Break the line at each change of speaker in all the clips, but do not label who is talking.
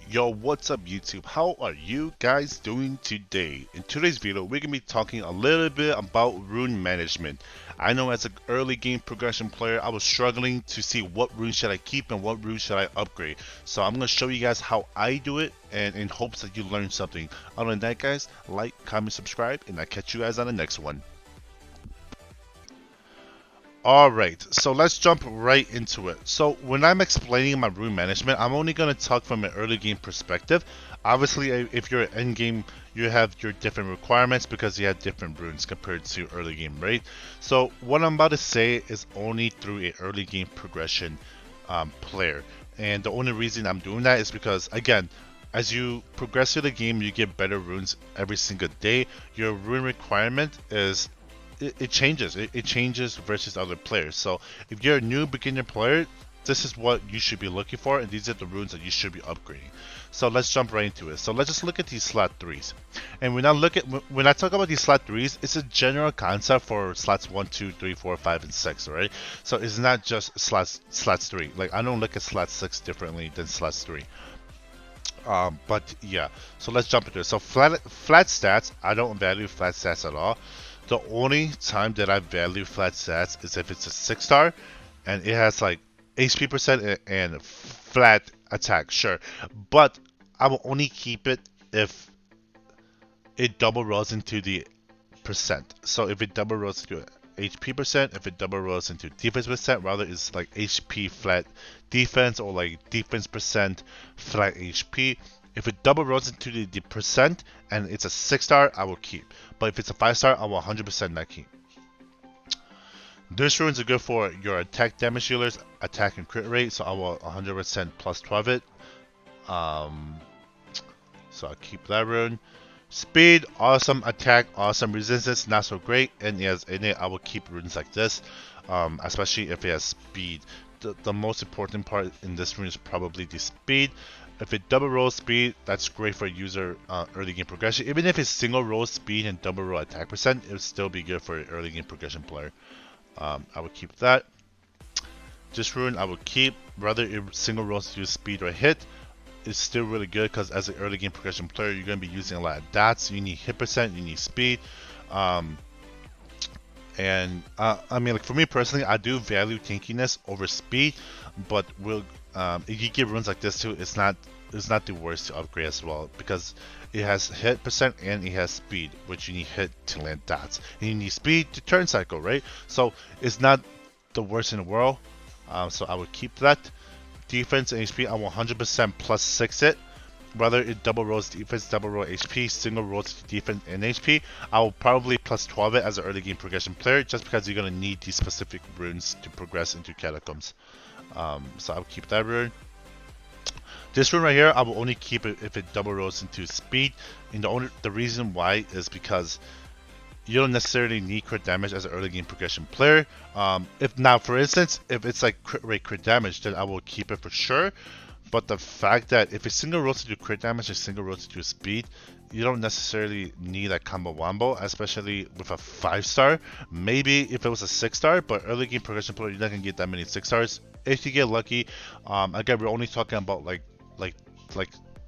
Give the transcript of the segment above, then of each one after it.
Yo, what's up YouTube? How are you guys doing today? In today's video, we're going to be talking a little bit about rune management. I know as an early game progression player, I was struggling to see what rune should I keep and what rune should I upgrade. So I'm going to show you guys how I do it and in hopes that you learn something. Other than that guys, like, comment, subscribe, and I'll catch you guys on the next one. Alright, so let's jump right into it. So when I'm explaining my rune management, I'm only going to talk from an early game perspective. Obviously, if you're end game, you have your different requirements because you have different runes compared to early game, right? So what I'm about to say is only through a early game progression player. And the only reason I'm doing that is because, again, as you progress through the game, you get better runes every single day. Your rune requirement is it changes. It changes versus other players. So if you're a new beginner player, this is what you should be looking for, and these are the runes that you should be upgrading. So let's jump right into it. So let's just look at these slot 3s. And when I talk about these slot 3s, it's a general concept for slots 1, 2, 3, 4, 5, and 6, right? So it's not just slots 3. Like I don't look at slot 6 differently than slots 3. But yeah, so let's jump into it. So flat stats, I don't value flat stats at all. The only time that I value flat stats is if it's a 6-star and it has like HP percent and flat attack, sure. But I will only keep it if it double rolls into the percent. So if it double rolls into HP percent, if it double rolls into defense percent, rather it's like HP flat defense or like defense percent flat HP. If it double rolls into the percent and it's a 6-star, I will keep. But if it's a 5-star, I will 100% not keep. This runes are good for your attack damage dealers, attack and crit rate, so I will 100% plus 12 it. So I'll keep that rune. Speed, awesome. Attack, awesome. Resistance, not so great. And yes, in it, I will keep runes like this, especially if it has speed. The most important part in this rune is probably the speed. If it double rolls speed, that's great for user early game progression. Even if it's single roll speed and double roll attack percent, it would still be good for an early game progression player. I would keep that. This rune I would keep. Whether it single rolls to speed or hit, it's still really good because as an early game progression player, you're going to be using a lot of dots. You need hit percent, you need speed. I mean, like for me personally, I do value tankiness over speed, but if you get runes like this too, it's not the worst to upgrade as well because it has hit percent and it has speed, which you need hit to land dots, and you need speed to turn cycle, right? So it's not the worst in the world. So I would keep that. Defense and HP, I will 100% plus 6 it. Whether it double rolls defense, double roll HP, single rolls defense and HP, I will probably plus 12 it as an early game progression player just because you're going to need these specific runes to progress into catacombs. So I'll keep that rune. This rune right here, I will only keep it if it double rolls into speed. And the reason why is because you don't necessarily need crit damage as an early game progression player. If now, for instance, if it's like crit rate, crit damage, then I will keep it for sure. But the fact that if it single rolls to do crit damage and single rolls to do speed, you don't necessarily need a combo wombo, especially with a 5-star. Maybe if it was a 6-star, but early game progression player, you're not gonna get that many 6-stars. If you get lucky, again, we're only talking about like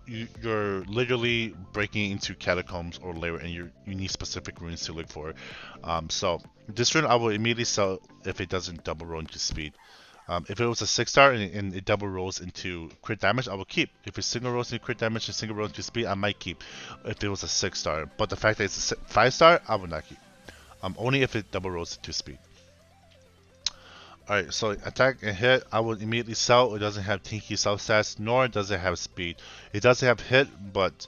you're literally breaking into catacombs or layer, and you need specific runes to look for. So this rune I will immediately sell if it doesn't double roll into speed. If it was a 6-star and it double rolls into crit damage, I will keep. If it single rolls into crit damage and single rolls into speed, I might keep. If it was a 6-star, but the fact that it's a 5-star, I will not keep. Only if it double rolls into speed. Alright, so attack and hit, I will immediately sell. It doesn't have tinky self stats, nor does it have speed. It doesn't have hit, but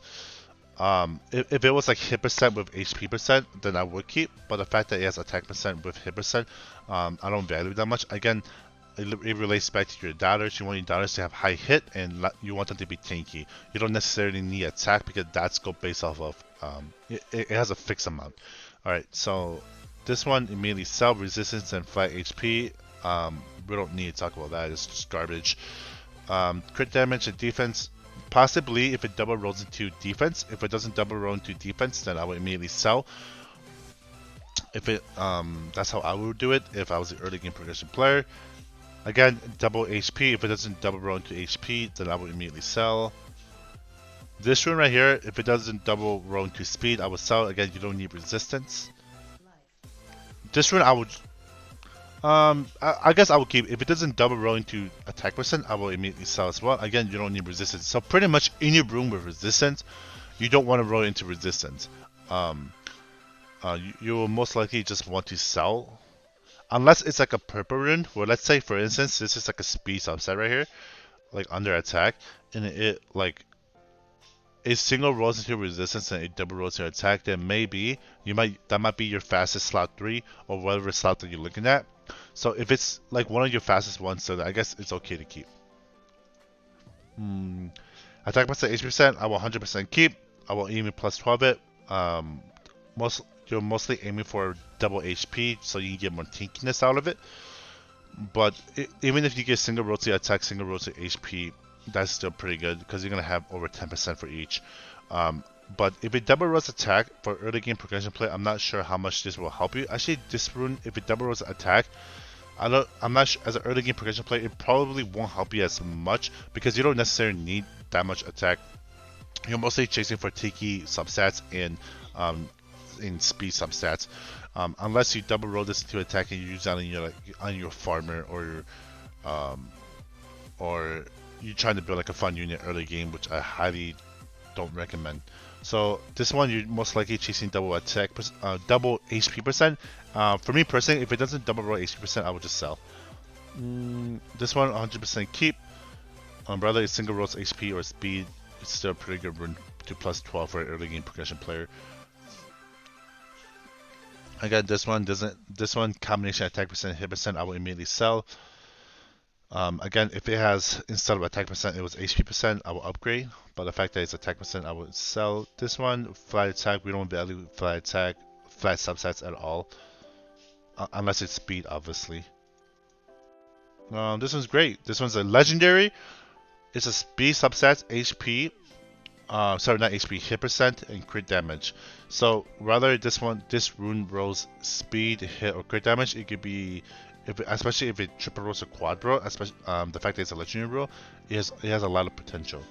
if it was like hit percent with HP percent, then I would keep. But the fact that it has attack percent with hit percent, I don't value that much. Again, it relates back to your doubters. You want your doubters to have high hit, and you want them to be tanky. You don't necessarily need attack because that's go based off of it has a fixed amount. Alright, so this one immediately sell resistance and flat HP. We don't need to talk about that. It's just garbage. Crit damage and defense. Possibly if it double rolls into defense. If it doesn't double roll into defense, then I would immediately sell. If it that's how I would do it if I was an early game progression player. Again, double HP. If it doesn't double roll into HP, then I would immediately sell. This rune right here, if it doesn't double roll into speed, I would sell. Again, you don't need resistance. This rune I would I guess I will keep. If it doesn't double roll into attack percent, I will immediately sell as well. Again, you don't need resistance. So pretty much any room with resistance, you don't want to roll into resistance. Um, you will most likely just want to sell. Unless it's like a purple rune, where let's say for instance, this is like a speed subset right here, like under attack, and it like a single rolls into resistance and a double rolls into attack, then maybe that might be your fastest slot 3 or whatever slot that you're looking at. So if it's like one of your fastest ones, so I guess it's okay to keep. Attack percent, HP%, I will 100% keep. I will aim plus 12 it. You're mostly aiming for double HP, so you can get more tankiness out of it. But even if you get single roll to attack, single roll to HP, that's still pretty good because you're gonna have over 10% for each. But if it double rolls attack for early game progression play, I'm not sure how much this will help you. Actually, this rune, if it double rolls attack, I'm not sure, as an early game progression player, it probably won't help you as much because you don't necessarily need that much attack. You're mostly chasing for Tiki substats and in speed substats, unless you double roll this into attack and you use that on your farmer or you're trying to build like a fun unit early game, which I highly don't recommend. So this one you're most likely chasing double attack, double HP percent. For me personally, if it doesn't double roll HP percent, I would just sell. This one 100% keep. Whether it's single rolls HP or speed, it's still a pretty good rune to plus 12 for an early game progression player. Again, this one combination attack percent, hit percent, I will immediately sell. Again, if it has, instead of attack percent, it was HP percent, I will upgrade. But the fact that it's attack percent, I would sell. This one, flat attack, we don't value flat attack, flat subsets at all. Unless it's speed, obviously. This one's great. This one's a legendary. It's a speed subset, HP. Sorry, not HP, hit percent and crit damage. So rather this rune rolls speed, hit, or crit damage, it could be, especially if it triple rolls or quad roll, especially the fact that it's a legendary roll, it has a lot of potential.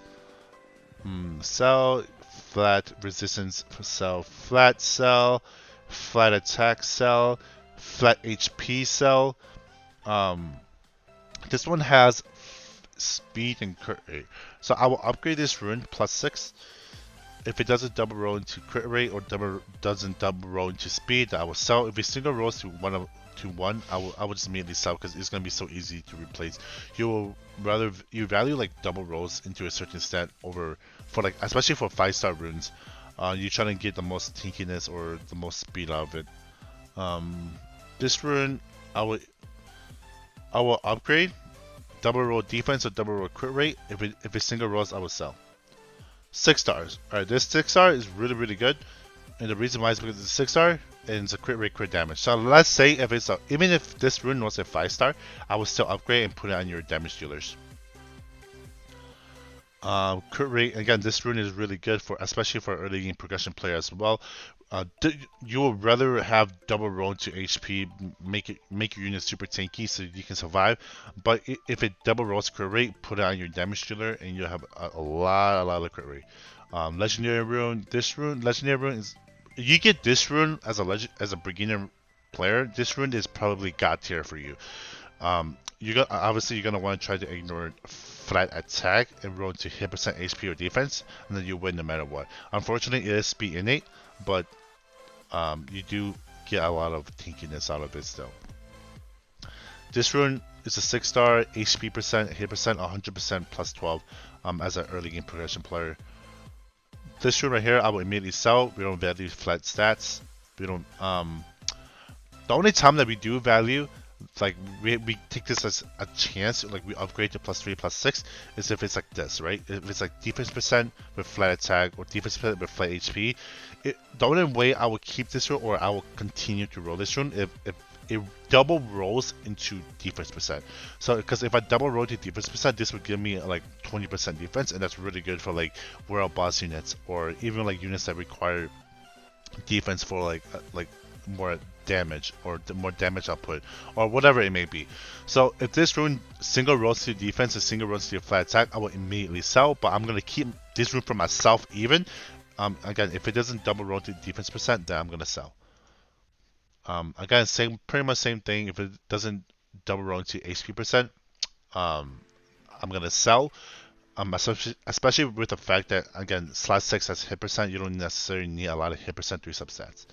Sell, flat resistance, sell, flat attack, sell, flat HP, sell. This one has speed and crit rate. So I will upgrade this rune plus 6. If it doesn't double roll into crit rate or doesn't double roll into speed, I will sell. If it single rolls to one, I will just immediately sell because it's gonna be so easy to replace. You value like double rolls into a certain stat over for like, especially for 5-star runes. You're trying to get the most tankiness or the most speed out of it. This rune I will upgrade. Double roll defense or double roll crit rate. If it single rolls, I will sell. 6 stars. Alright, this 6 star is really good. And the reason why is because it's a 6 star and it's a crit rate, crit damage. So let's say if it's even if this rune was a 5 star, I would still upgrade and put it on your damage dealers. Crit rate, again, this rune is really good for, especially for early game progression player as well. You would rather have double roll to HP, make your unit super tanky so you can survive. But if it double rolls crit rate, put it on your damage dealer and you'll have a lot of crit rate. Legendary rune, legendary rune is, you get this rune as a beginner player. This rune is probably god tier for you. Obviously you're gonna want to try to ignore flat attack and roll to hit percent HP or defense, and then you win no matter what. Unfortunately, it is speed innate, but you do get a lot of tankiness out of it still. This rune is a 6 star, HP percent, hit percent, 100% plus 12 as an early game progression player. This rune right here, I will immediately sell. We don't value flat stats. We don't. The only time that we do value, like we take this as a chance, like we upgrade to plus 3, plus 6, is if it's like this, right? If it's like defense percent with flat attack or defense percent with flat HP. The only way I will keep this rune or I will continue to roll this rune if it double rolls into defense percent. So because if I double roll to defense percent, this would give me like 20% defense, and that's really good for like world boss units or even like units that require defense for like more damage or the more damage output or whatever it may be. So if this rune single rolls to defense and single rolls to your flat attack, I will immediately sell, but I'm gonna keep this rune for myself even. Again, if it doesn't double roll to defense percent, then I'm gonna sell. Again, pretty much same thing. If it doesn't double roll to HP percent, um, I'm gonna sell. Especially with the fact that again, slash 6 has hit percent, you don't necessarily need a lot of hit percent through substats.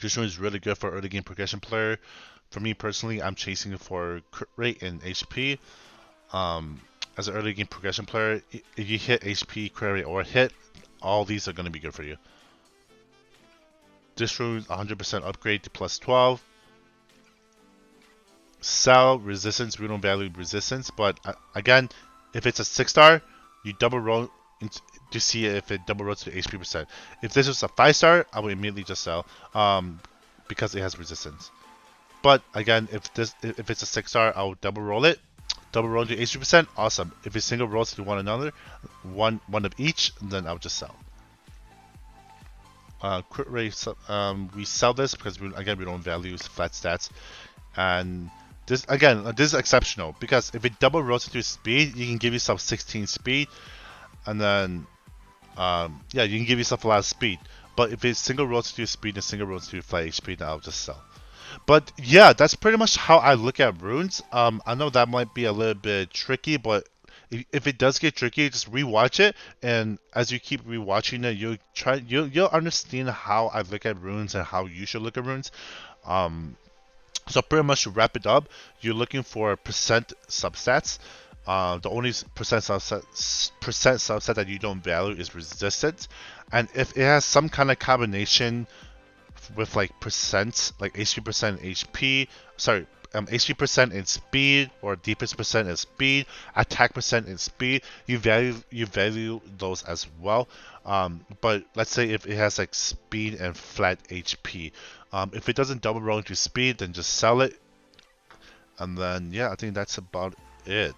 This rune is really good for early game progression player. For me personally, I'm chasing it for crit rate and HP. As an early game progression player, if you hit HP, crit rate, or hit, all these are going to be good for you. This rune is 100% upgrade to plus 12. Sell resistance, rune value resistance, but again, if it's a 6-star, you double roll to see if it double rolls to HP percent. If this was a 5-star, I would immediately just sell, because it has resistance. But again, if it's a 6-star, I'll double roll it. Double roll to HP percent, awesome. If it single rolls to one another, one of each, then I'll just sell. Crit rate, we sell this because we don't value flat stats, and this is exceptional because if it double rolls to speed, you can give yourself 16 speed, and then yeah, you can give yourself a lot of speed. But if it single rolls to speed and single rolls to flat HP, then I'll just sell. But yeah, that's pretty much how I look at runes. I know that might be a little bit tricky, but if it does get tricky, just rewatch it, and as you keep rewatching it, you'll understand how I look at runes and how you should look at runes. So pretty much to wrap it up, you're looking for percent substats. The only percent subset that you don't value is resistance, and if it has some kind of combination with like percent, like HP percent HP, sorry, HP percent in speed or defense percent in speed, attack percent in speed, you value those as well. But let's say if it has like speed and flat HP, if it doesn't double roll into speed, then just sell it. And then yeah, I think that's about it.